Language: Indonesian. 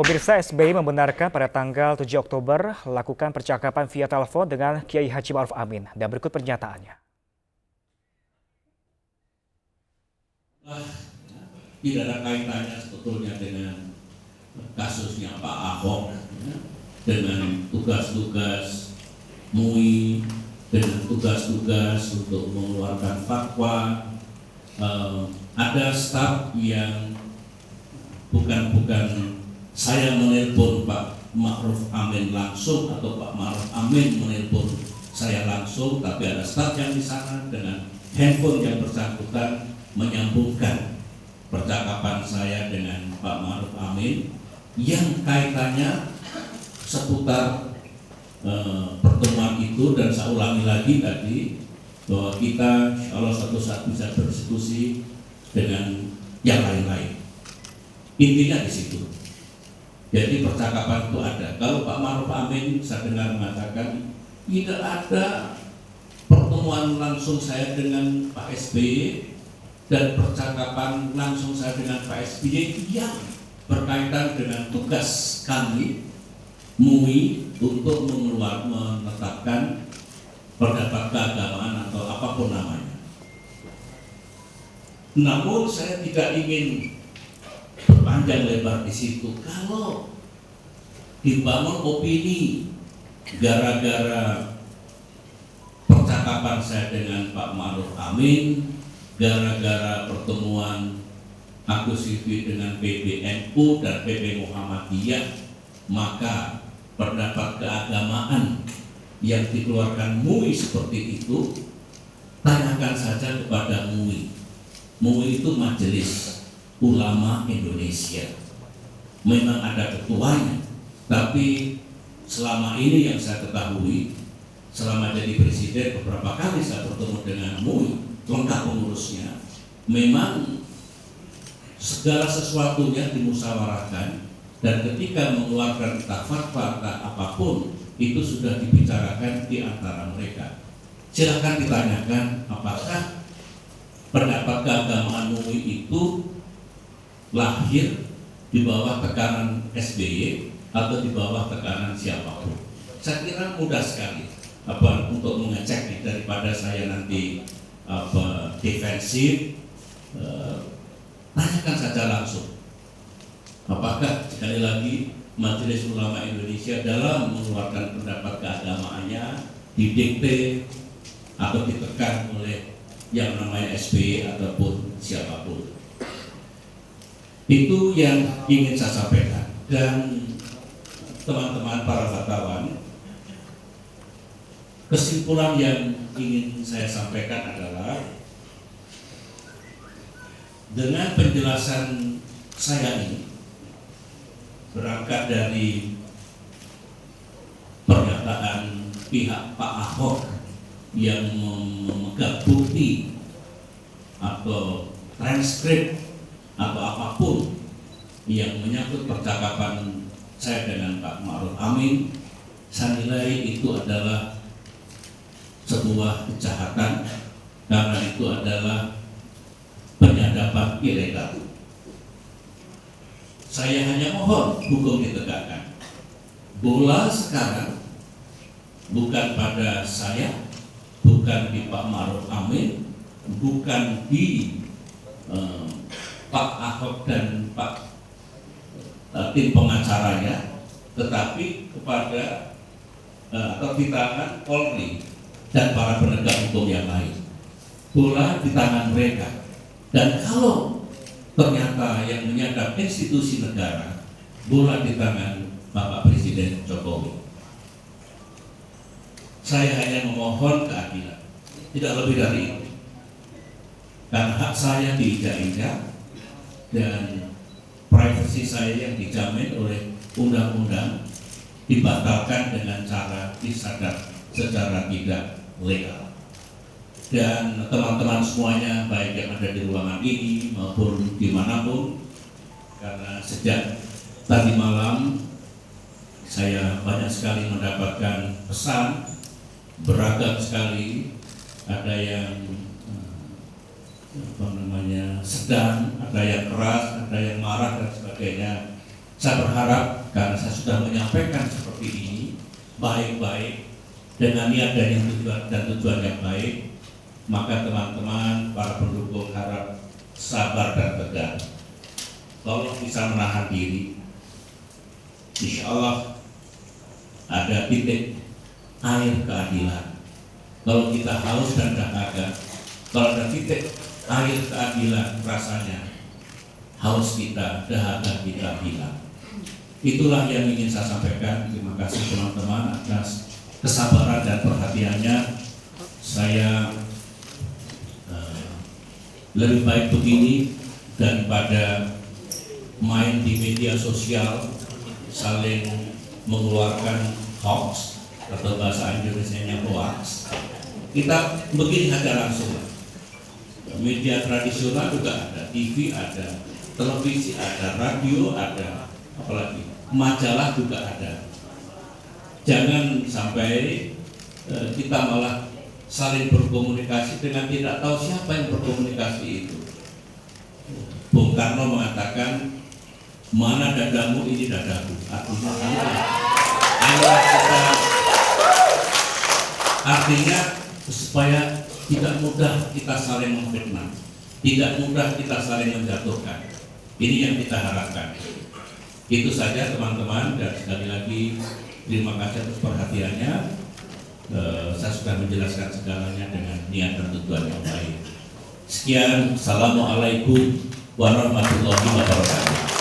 Pemirsa, SBY membenarkan pada tanggal 7 Oktober lakukan percakapan via telepon dengan Kiai Haji Ma'ruf Amin. Dan berikut pernyataannya. Tidak ada kaitannya sebetulnya dengan kasusnya Pak Ahok, dengan tugas-tugas MUI, dengan tugas-tugas untuk mengeluarkan fatwa. Ada staf yang bukan saya menelpon Pak Ma'ruf Amin langsung atau Pak Ma'ruf Amin menelpon saya langsung, tapi ada staf yang di sana dengan handphone yang bersangkutan menyambungkan percakapan saya dengan Pak Ma'ruf Amin yang kaitannya seputar pertemuan itu. Dan saya ulangi lagi tadi bahwa kita kalau suatu saat bisa berdiskusi dengan yang lain-lain. Intinya di situ. Jadi percakapan itu ada. Kalau Pak Ma'ruf Amin saya dengar mengatakan tidak ada pertemuan langsung saya dengan Pak SBY dan percakapan langsung saya dengan Pak SBY yang berkaitan dengan tugas kami MUI untuk menetapkan pendapat keagamaan atau apapun namanya. Namun saya tidak ingin berpanjang lebar di situ. Kalau dibangun opini gara-gara percakapan saya dengan Pak Ma'ruf Amin, gara-gara pertemuan Agus Silvi dengan PBNU dan PP Muhammadiyah, maka pendapat keagamaan yang dikeluarkan MUI seperti itu, tanyakan saja kepada MUI. MUI itu Majelis Ulama Indonesia. Memang ada ketuanya, tapi selama ini yang saya ketahui, selama jadi presiden beberapa kali saya bertemu dengan MUI, lengkap pengurusnya. Memang segala sesuatunya dimusyawarahkan, dan ketika mengeluarkan entah fatwa entah apapun itu sudah dibicarakan di antara mereka. Silakan ditanyakan apakah pendapat keagamaan MUI itu lahir di bawah tekanan SBY atau di bawah tekanan siapapun. Saya kira mudah sekali untuk mengecek daripada saya nanti defensif. Tanyakan saja langsung. Apakah sekali lagi Majelis Ulama Indonesia dalam mengeluarkan pendapat keagamaannya didikte atau ditekan oleh yang namanya SBY ataupun siapapun. Itu yang ingin saya sampaikan. Dan teman-teman para wartawan, kesimpulan yang ingin saya sampaikan adalah dengan penjelasan saya ini berangkat dari pernyataan pihak Pak Ahok yang memegang bukti atau transkrip atau apapun yang menyangkut percakapan saya dengan Pak Ma'ruf Amin, saya nilai itu adalah sebuah kejahatan, karena itu adalah penyadapan ilegal. Saya hanya mohon hukum ditegakkan. Bola sekarang bukan pada saya, bukan di Pak Ma'ruf Amin, bukan di Pak Ahok dan Pak tim pengacaranya, tetapi kepada atau di tangan Polri dan para penegak hukum yang lain. Bola di tangan mereka. Dan kalau ternyata yang menyadap institusi negara, bola di tangan Bapak Presiden Jokowi. Saya hanya memohon keadilan, tidak lebih dari itu. Karena hak saya diinjak-injak dan privasi saya yang dijamin oleh undang-undang dibatalkan dengan cara disadap secara tidak legal. Dan teman-teman semuanya, baik yang ada di ruangan ini maupun dimanapun, karena sejak tadi malam saya banyak sekali mendapatkan pesan beragam sekali. Ada yang sedang, ada yang keras, ada yang marah dan sebagainya. Saya berharap karena saya sudah menyampaikan seperti ini baik-baik dengan niat dan tujuan yang baik, maka teman-teman para pendukung harap sabar dan tegar. Tolong bisa menahan diri. Insya Allah ada titik air keadilan. Kalau kita haus dan dahaga, kalau ada titik air keadilan, rasanya haus kita, dahaga kita hilang. Itulah yang ingin saya sampaikan. Terima kasih teman-teman atas kesabaran dan perhatiannya. Saya lebih baik begini daripada main di media sosial saling mengeluarkan hoax atau bahasa Indonesianya hoax. Kita begini saja langsung. Media tradisional juga ada, TV ada, televisi ada, radio ada, apalagi majalah juga ada. Jangan sampai kita malah saling berkomunikasi dengan tidak tahu siapa yang berkomunikasi itu. Bung Karno mengatakan, mana dadamu ini dadaku. Artinya supaya tidak mudah kita saling memfitnah, tidak mudah kita saling menjatuhkan. Ini yang kita harapkan. Itu saja teman-teman, dan sekali lagi terima kasih atas perhatiannya. Saya sudah menjelaskan segalanya dengan niat dan tujuan yang baik. Sekian, assalamualaikum warahmatullahi wabarakatuh.